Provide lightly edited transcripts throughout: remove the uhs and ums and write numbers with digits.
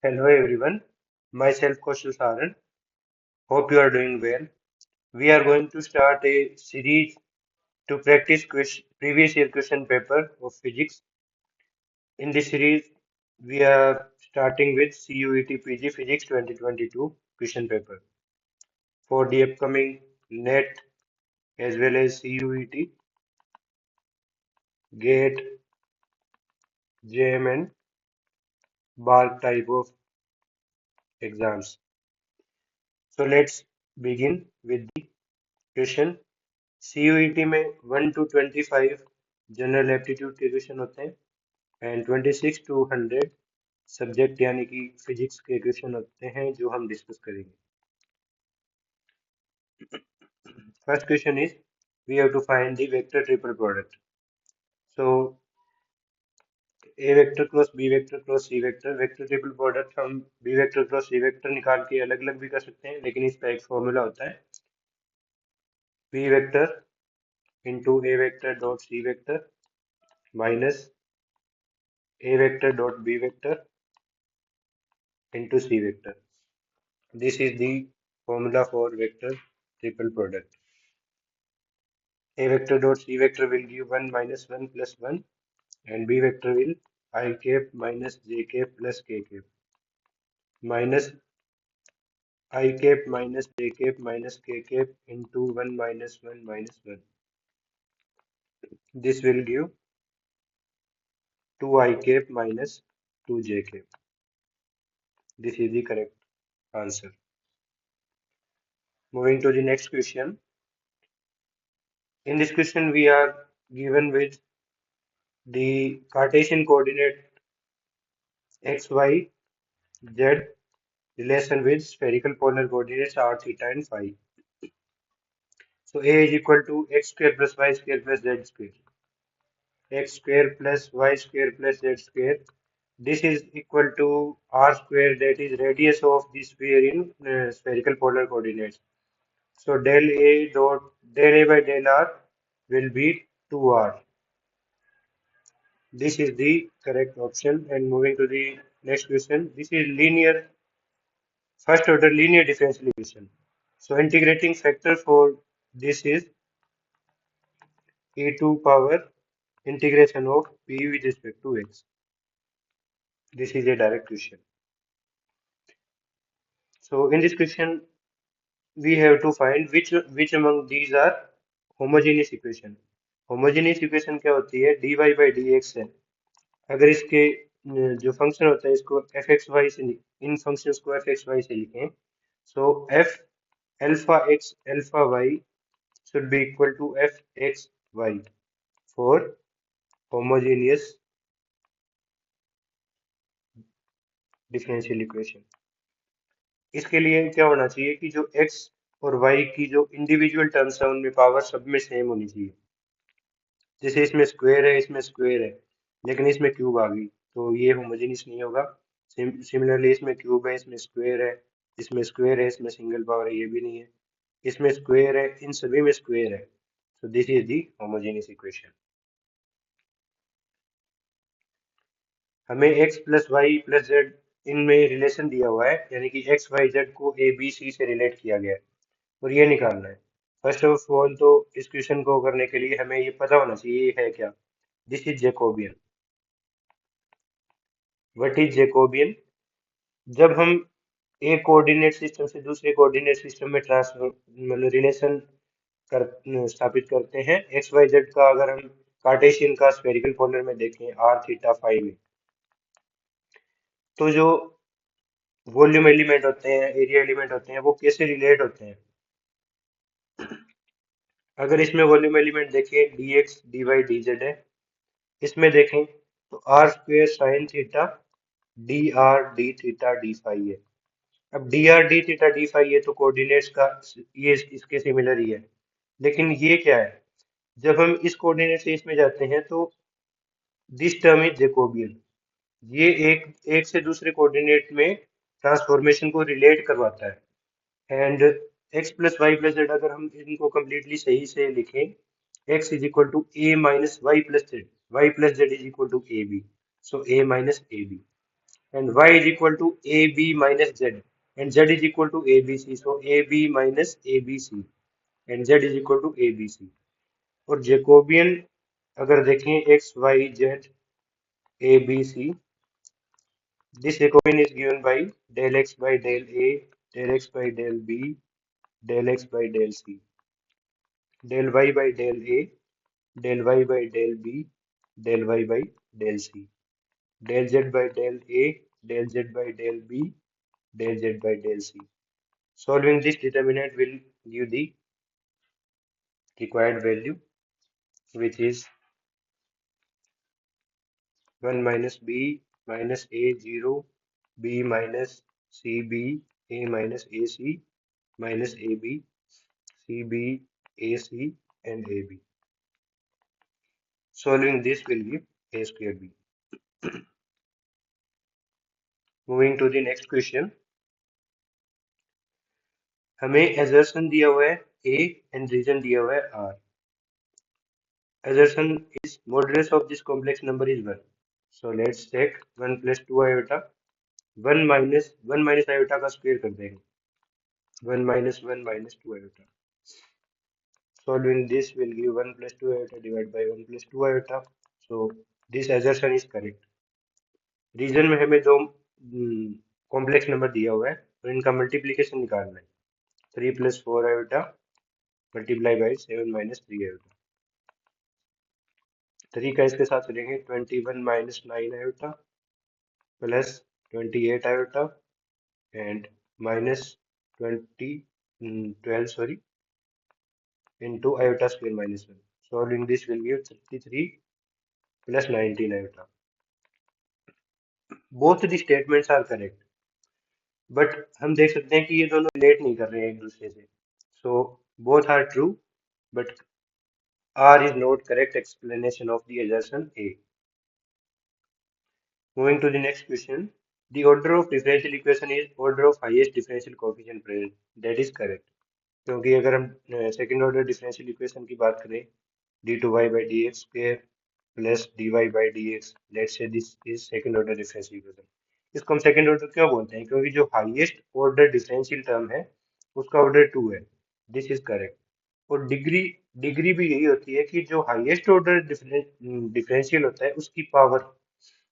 Hello everyone, myself Kaushal Saran. Hope you are doing well. We are going to start a series to practice previous year question paper of physics. In this series, we are starting with CUET PG Physics 2022 question paper. For the upcoming NET as well as CUET, GATE, JM and BARC type of exams. So let's begin with the question. CUET में 1 to 25 general aptitude के question होते हैं and 26 to 100 subject यानी कि physics के question होते हैं जो हम डिस्कस करेंगे. First question is we have to find the vector triple product. So A vector cross B vector cross C vector vector triple product हम B vector cross C vector निकाल के अलग अलग भी कर सकते हैं, लेकिन इसका एक फॉर्मूला होता है B vector into A vector dot C vector minus a vector dot b vector into c vector. This is the formula for vector triple product. A vector dot c vector will give 1 minus 1 plus 1 and b vector will I cap minus j cap plus k cap minus I cap minus j cap minus k cap into 1 minus 1 minus 1. This will give 2 I cap minus 2 j cap. This is the correct answer. Moving to the next question. In this question, we are given with the Cartesian coordinate x, y, z relation with spherical polar coordinates r, theta and phi. So A is equal to x square plus y square plus z square. X square plus y square plus z square. This is equal to r square, that is radius of the sphere in spherical polar coordinates. So del A by del r will be 2r. This is the correct option. And moving to the next question. This is first order linear differential equation. So integrating factor for this is e to power integration of p with respect to x. This is a direct question. So in this question, we have to find which among these are homogeneous equation. Homogeneous equation क्या होती है? dy by dx है. अगर इसके जो function होता है इसको एफ एक्स वाई से इन फंक्शंस को एफ एक्स वाई से लिखें, सो F alpha x alpha y should be equal to f x y for homogeneous differential equation. इसके लिए क्या होना चाहिए कि जो x और y की जो इंडिविजुअल टर्म्स है उनमें पावर सब में सेम होनी चाहिए. जैसे इसमें स्क्वायर है, इसमें स्क्वायर है, लेकिन इसमें क्यूब आ गई तो ये होमोजेनियस नहीं होगा. सिमिलरली इसमें क्यूब है, इसमें स्क्वायर है, इसमें स्क्वायर है, इसमें सिंगल पावर है, ये भी नहीं है. इसमें स्क्वायर है, इन सभी में स्क्वायर है. So this is the homogeneous equation. हमें x plus Y plus Z इनमें रिलेशन दिया हुआ है, यानी कि x y z को a b c से रिलेट किया गया है और ये निकालना है. फर्स्ट ऑफ ऑल तो इस क्वेश्चन को करने के लिए हमें ये पता होना चाहिए ये है क्या. This is Jacobian. What is Jacobian? जब हम एक कोऑर्डिनेट सिस्टम से दूसरे कोऑर्डिनेट सिस्टम में ट्रांसफर मतलब रिलेशन स्थापित करते हैं एक्स वाई जेड का, अगर हम कार्टेशियन का स्फेरिकल पोलर में देखें आर थीटा फाई में, तो जो वॉल्यूम एलिमेंट होते हैं, एरिया एलिमेंट होते हैं, वो कैसे रिलेट होते हैं. अगर इसमें वॉल्यूम एलिमेंट देखें D X D Y D Z है, इसमें देखें तो R square sine theta D R D theta D phi है. अब D R D theta D phi है तो कोऑर्डिनेट्स का ये इसके सिमिलर ही है, लेकिन ये क्या है, जब हम इस कोऑर्डिनेट से इसमें जाते हैं तो दिस टर्म इज जैकोबियन. ये एक से दूसरे कोऑर्डिनेट में ट्रांसफॉर्मेशन को रिलेट करवाता है. And x plus Y plus Z अगर हम इनको कम्प्लीटली सही से लिखें, x is equal to A minus Y plus Z, Y plus Z is equal to A B, so A minus A B. and y is equal to ab minus z, and z is equal to abc. So ab minus abc and z is equal to abc. और Jacobian अगर देखें X Y Z A B C, this Jacobian is given by del x by del a, del x by del b, del x by del c, del y by del a, del y by del b, del y by del c, del z by del a, del z by del b, del z by del c. Solving this determinant will give the required value, which is 1 minus b minus a 0, b minus cb, a minus ac minus ab, cb, ac and ab. Solving this will give a square b. Moving to the next question. हमें assertion दिया हुआ है a and region दिया हुआ है r. Assertion is modulus of this complex number is 1. So let's take 1 plus 2 iota. 1 minus iota का square कर देंगे. 1 minus 1 minus 2 iota. Solving this will give 1 plus 2 iota divided by 1 plus 2 iota. So this assertion is correct. Reason में हमें दो complex number दिया हुआ है और इनका मल्टीप्लीकेशन निकालना है. 3 plus 4 iota multiply by 7 minus 3 iota. 3 का इसके साथ चलेंगे. 21 minus 9 iota plus 28 iota and minus 12 sorry into iota square minus 1. Solving this will give 33 plus 19 iota. Both the statements are correct, but हम देख सकते हैं कि ये दोनों रिलेट नहीं कर रहे हैं एक दूसरे से. So both are true, but R is not correct explanation of the assertion A. Moving to the next question. The order of differential equation is order of highest differential coefficient present. That is correct. क्योंकि अगर हम second order differential equation की बात करें, d2y by dx square plus dy by dx, let's say this is second order differential equation. इसको हम second order क्यों बोलते हैं? क्योंकि जो हाईएस्ट ऑर्डर डिफरेंशियल टर्म है उसका ऑर्डर 2 है. This is correct. और डिग्री डिग्री भी यही होती है कि जो हाईएस्ट ऑर्डर डिफरेंशियल होता है उसकी पावर,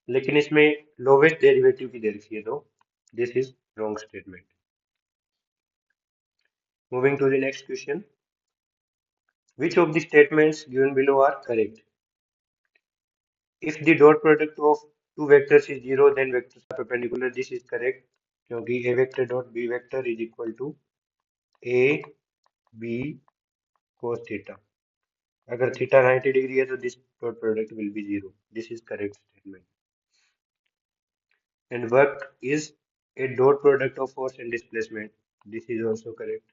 लेकिन इसमें लोवेस्ट डेरिवेटिव की दे रखी है, तो this is wrong statement. Moving to the next question. Which of the statements given below are correct? If the dot product of two vectors is 0, then vectors are perpendicular. This is correct. क्योंकि a vector dot b vector is equal to a b cos theta. अगर theta 90 degree है तो this dot product will be 0. This is correct statement. And work is a dot product of force and displacement. This is also correct.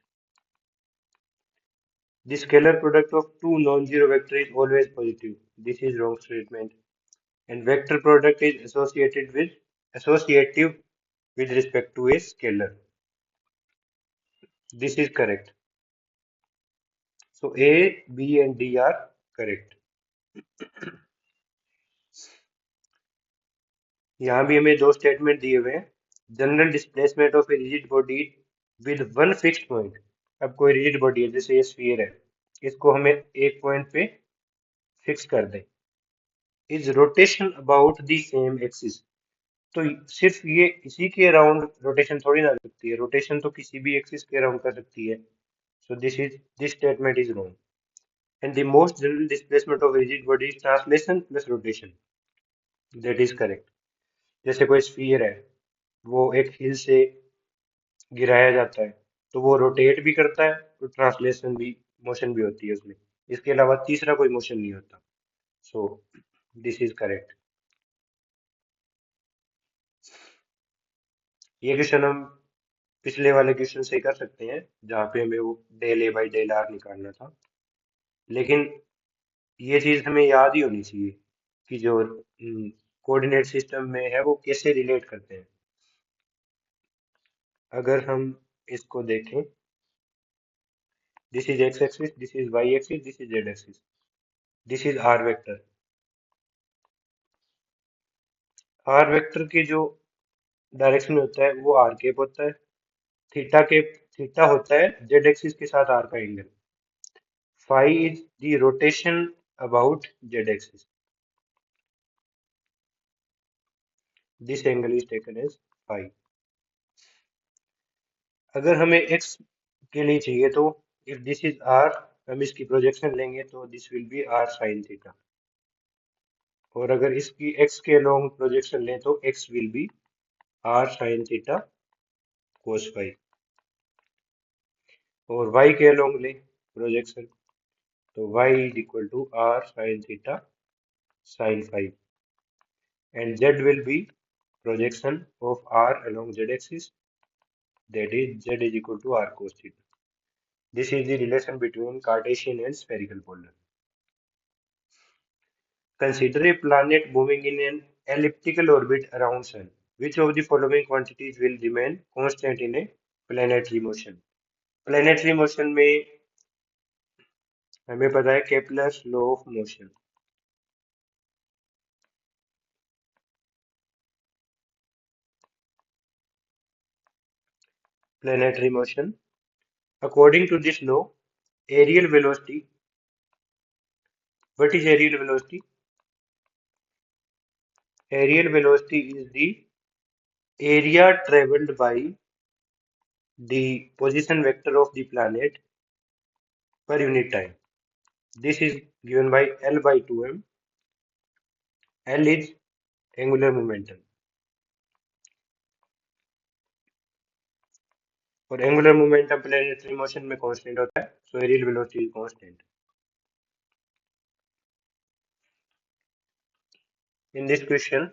The scalar product of two non-zero vectors is always positive. This is wrong statement. And vector product is associative with respect to a scalar. This is correct. So A, B and D are correct. यहाँ भी हमें दो statement दिए हुए हैं. General displacement of a rigid body with one fixed point. अब कोई rigid body है, जैसे ये स्फीयर है, इसको हमें एक पॉइंट पे फिक्स कर दें. Is rotation about the same axis. तो सिर्फ ये इसी के अराउंड रोटेशन थोड़ी ना कर सकती है. रोटेशन तो किसी भी एक्सिस के अराउंड कर सकती है. So this statement is wrong. And the most general displacement of rigid body is translation plus rotation. That is correct. जैसे कोई स्फीयर है, वो एक हिल से गिराया जाता है, तो वो रोटेट भी करता है और ट्रांसलेशन भी, मोशन भी होती है उसमें. इसके अलावा तीसरा कोई मोशन नहीं होता. So this is correct. ये क्वेश्चन हम पिछले वाले क्वेश्चन से कर सकते हैं जहाँ पे हमें वो del A by del R निकालना था. लेकिन ये चीज हमें याद ही होनी चाहिए कि जो कोऑर्डिनेट सिस्टम में है वो कैसे रिलेट करते हैं. अगर हम इसको देखें, this is X axis, this is Y axis, this is Z axis, this is R vector. R vector के जो डायरेक्शन में होता है वो आर केप होता है। थीटा होता है जेड एक्सिस के साथ आर का angle. Phi is the rotation about Z axis. This angle is taken as phi. अगर हमें एक्स के लिए चाहिए तो इफ दिस इज आर, हम इसकी प्रोजेक्शन लेंगे तो this will be R sine theta. और अगर इसकी एक्स के अलोंग प्रोजेक्शन लें तो X will be R sine theta cos phi. और y के अलोंग लें प्रोजेक्शन तो y is equal to R sine theta sine phi. And z will be projection of r along z axis, that is z is equal to r cos theta. This is the relation between Cartesian and spherical polar. Consider a planet moving in an elliptical orbit around Sun. Which of the following quantities will remain constant in a planetary motion? Planetary motion में हमें पता है Kepler's law of motion. Planetary motion. According to this law, aerial velocity. What is aerial velocity? Aerial velocity is the area traveled by the position vector of the planet per unit time. This is given by L by 2m. L is angular momentum. और angular momentum planetary motion में constant होता है, so aerial velocity is constant. In this question,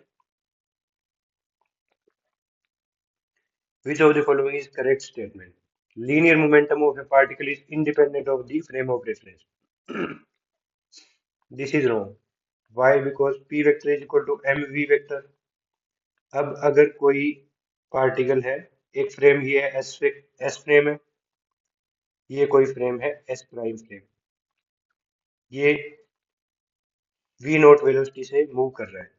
which of the following is correct statement? Linear momentum of a particle is independent of the frame of reference. This is wrong. Why? Because P vector is equal to mv vector. अब अगर कोई particle है, एक frame ये है S frame है, ये कोई फ्रेम है एस प्राइम फ्रेम, ये वी नॉट वेलोसिटी से मूव कर रहा है.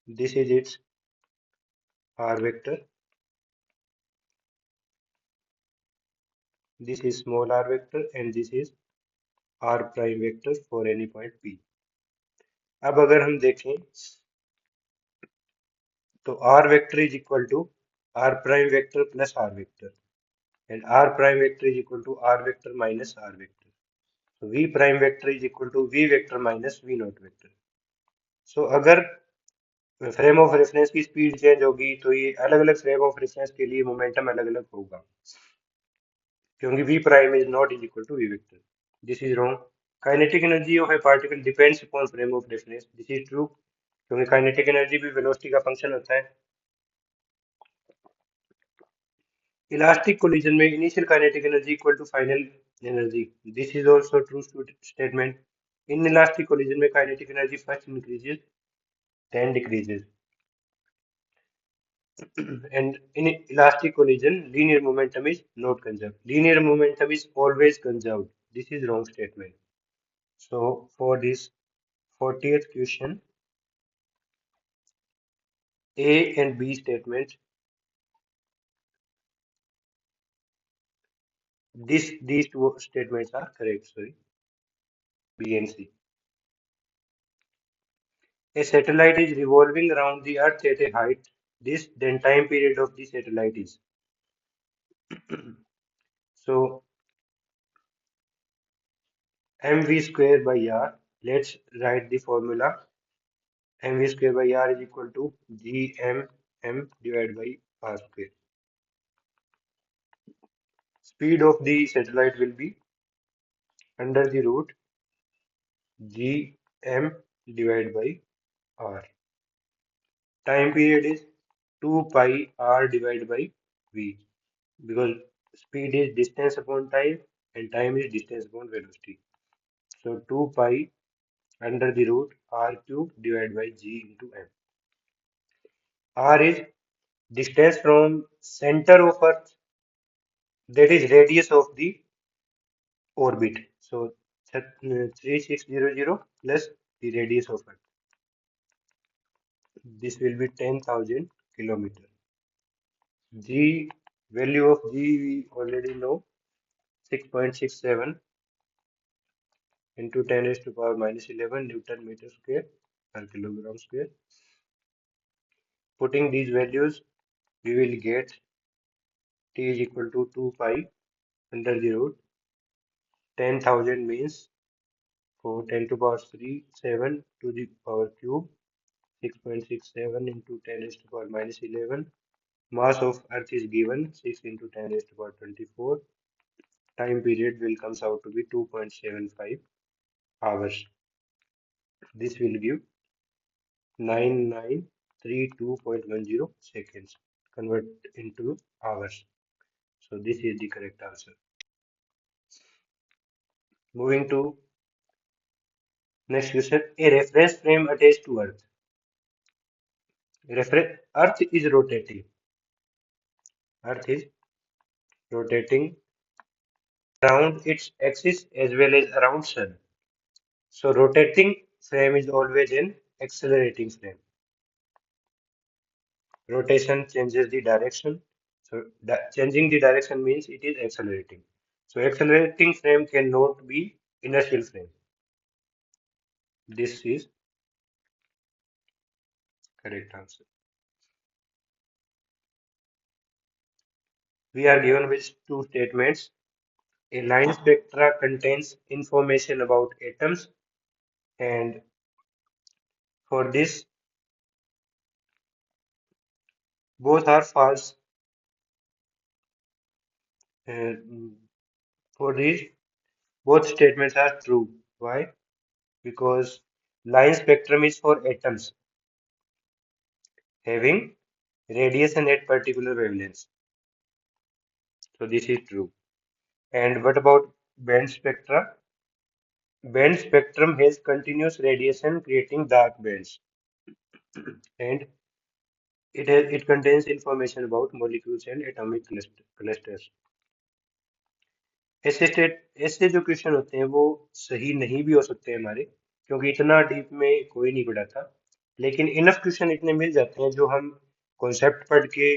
This is its R vector, this is small R vector and this is R prime vector for any point P. अब अगर हम देखें तो R vector is equal to R prime vector plus R vector and R prime vector is equal to R vector minus R vector. So v prime vector is equal to v vector minus v naught vector. So अगर frame of reference की speed change होगी तो ये अलग अलग frame of reference के लिए momentum अलग अलग होगा, क्योंकि v prime is not is equal to v vector. This is wrong. Kinetic energy of a particle depends upon frame of reference. This is true, क्योंकि काइनेटिक एनर्जी भी velocity का function होता है. इलास्टिक कोलिजन में initial kinetic energy equal to final energy. This is also true statement. In elastic collision में kinetic energy first increases then decreases. And in elastic collision, linear momentum is not conserved. Linear momentum is always conserved. This is wrong statement. So for this 40th question, A and B statements, these two statements are correct. Sorry, B and C. A satellite is revolving around the Earth at a height. This then time period of the satellite is. So mv square by r. Let's write the formula. mv square by r is equal to gmm divided by r square. Speed of the satellite will be under the root gm divided by r. Time period is 2 pi r divided by v, because speed is distance upon time and time is distance upon velocity. So 2 pi under the root r cube divided by g into m. R is distance from center of earth, that is radius of the orbit. So 3600 plus the radius of earth. This will be 10,000 kilometer. G value of G we already know 6.67 into 10 raised to power minus 11 Newton meter square per kilogram square. Putting these values, we will get T is equal to 2 pi under the root 10,000 means for 10 to power 3 7 to the power cube 6.67 into 10 raised to power minus 11. Mass of Earth is given 6 into 10 raised to power 24. Time period will comes out to be 2.75 hours. This will give 9932.10 seconds. Convert into hours. So this is the correct answer. Moving to next question. A reference frame attached to Earth. Earth is rotating. Earth is rotating around its axis as well as around Sun. So rotating frame is always an accelerating frame. Rotation changes the direction. So changing the direction means it is accelerating. So accelerating frame cannot be inertial frame. This is correct answer. We are given with two statements. A line spectra contains information about atoms, and for this, both are false. Uh, for these, both statements are true. Why? Because line spectrum is for atoms having radiation at particular wavelengths. So this is true. And what about band spectra? Band spectrum has continuous radiation creating dark bands, and it contains information about molecules and atomic clusters. ऐसे जो question होते हैं वो सही नहीं भी हो सकते हैं हमारे, क्योंकि इतना डीप में कोई नहीं पढ़ा था, लेकिन इनफ क्वेश्चन इतने मिल जाते हैं जो हम कॉन्सेप्ट पढ़ के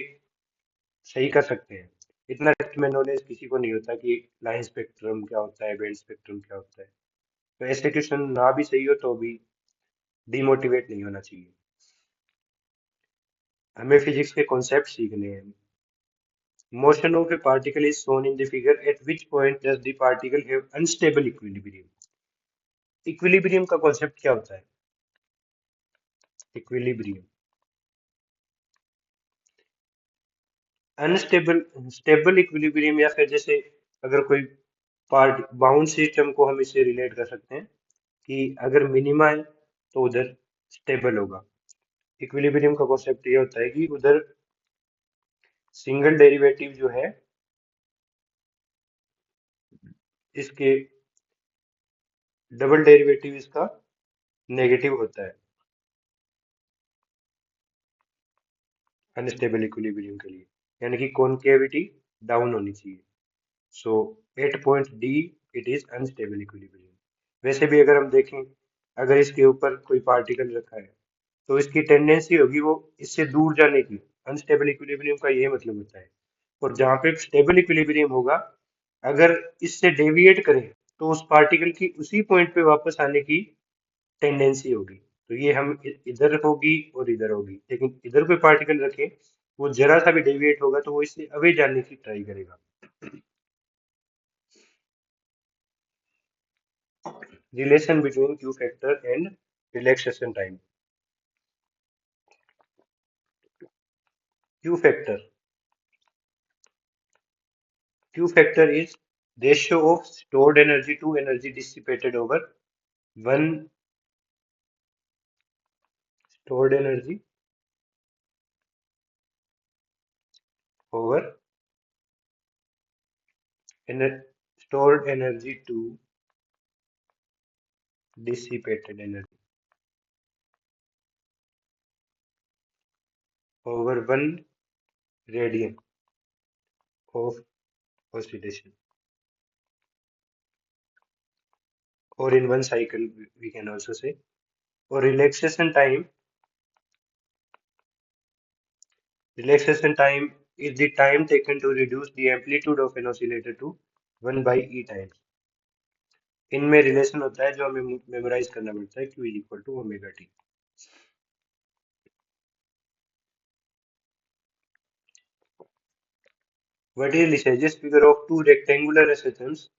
सही कर सकते हैं। इतना डेप्थ में नॉलेज किसी को नहीं होता कि लाइन स्पेक्ट्रम क्या होता है, बैंड स्पेक्ट्रम क्या होता है। तो ऐसे क्वेश्चन ना भी सही हो तो भी डिमोटिवेट नहीं होना चाहिए। हमें फिजिक्स के कॉन्सेप्ट सीखने हैं। Motion of a particle is shown in the figure. At which point does the particle have unstable equilibrium? Equilibrium का कॉन्सेप्ट क्या होता है? इक्विलिब्रियम अनस्टेबल स्टेबल इक्विलिब्रियम, या फिर जैसे अगर कोई पार्ट बाउंड सिस्टम को हम इससे रिलेट कर सकते हैं कि अगर मिनिमा है तो उधर स्टेबल होगा। इक्विलिब्रियम का कॉन्सेप्ट ये होता है कि उधर सिंगल डेरिवेटिव जो है इसके डबल डेरिवेटिव इसका नेगेटिव होता है अनस्टेबल इक्विलिब्रियम के लिए, यानी कि कॉनकेविटी डाउन होनी चाहिए। So at point D it is unstable equilibrium. वैसे भी अगर हम देखें, अगर इसके ऊपर कोई पार्टिकल रखा है तो इसकी टेंडेंसी होगी वो इससे दूर जाने की। अनस्टेबल इक्विलिब्रियम का यही मतलब होता है। और जहाँ पे स्टेबल इक्विलिब्रियम होगा, अगर इससे डेविएट करें तो उस पार्टिकल की उसी पॉइंट पे वापस आने की टेंडेंसी होगी। तो ये हम इधर होगी और इधर होगी, लेकिन इधर कोई पार्टिकल रखें वो जरा सा भी डेविएट होगा तो वो इससे अवे जाने की ट्राई करेगा। Relation between Q factor and relaxation time. Q factor. Q factor is ratio of stored energy to energy dissipated over one stored energy over stored energy to dissipated energy over one radian of oscillation, or in one cycle we can also say. Or relaxation time Relaxation time is the time taken to reduce the amplitude of an oscillator to 1 by e times. इनमें relation होता है जो हमें memorise करना पड़ता है, Q is equal to omega T. What is Lissajous figure of two rectangular resistance,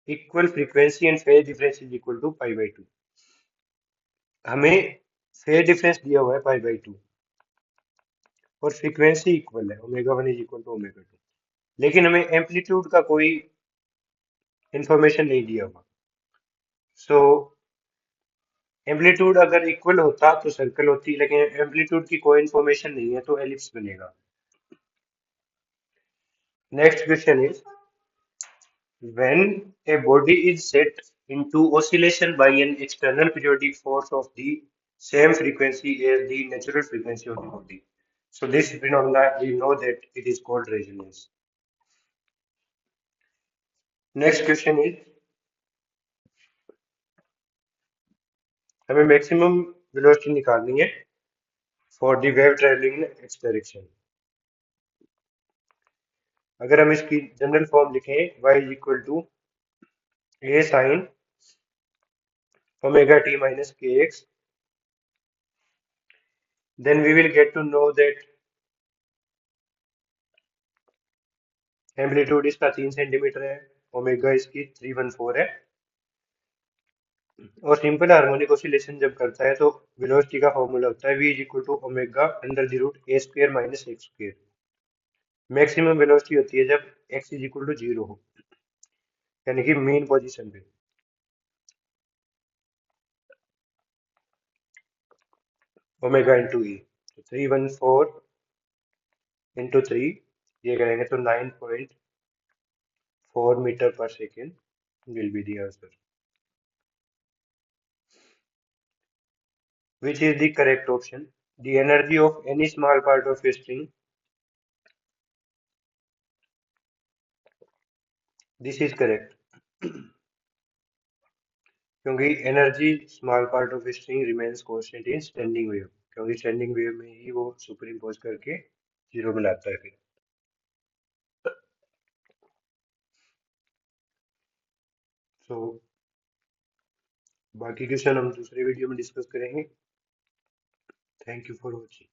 equal frequency and phase difference is equal to pi by 2. हमें phase difference दिया हुआ है पाई बाई 2 और फ्रीक्वेंसी इक्वल है omega 1 is equal to omega 2, लेकिन हमें amplitude का कोई इंफॉर्मेशन नहीं दिया हुआ. सो एम्पलीट्यूड अगर इक्वल होता तो सर्कल होती, लेकिन एम्पलीट्यूड की कोई इंफॉर्मेशन नहीं है तो एलिप्स बनेगा. Next question is when a body is set into oscillation by an external periodic force of the same frequency as the natural frequency of the body. So this phenomena we know that it is called resonance. Next question is हमें maximum velocity निकालनी है for the wave traveling in x direction. अगर हम इसकी general form लिखें y is equal to a sin omega t minus kx, then we will get to know that amplitude इसका 3 centimetre है, omega इसकी 314 है, और सिंपल हार्मोनिक ऑसिलेशन जब करता है तो वेलोसिटी का फॉर्मूला होता है v is equal to omega under the root A square minus X square. Maximum velocity होती है जब x इज इक्वल टू 0 हो, यानी कि मेन पोजीशन पे. ओमेगा इंटू ई, तो 314 इंटू 3 ये करेंगे तो 9.4 मीटर पर second will be the answer. Which is the correct option? The energy of any small part of a string. This is correct. क्योंकि energy small part of string remains constant in standing wave, क्योंकि standing wave में ही वो super impose करके zero में लाता है फिर. सो बाकी क्वेश्चन हम दूसरे वीडियो में डिस्कस करेंगे. Thank you for watching.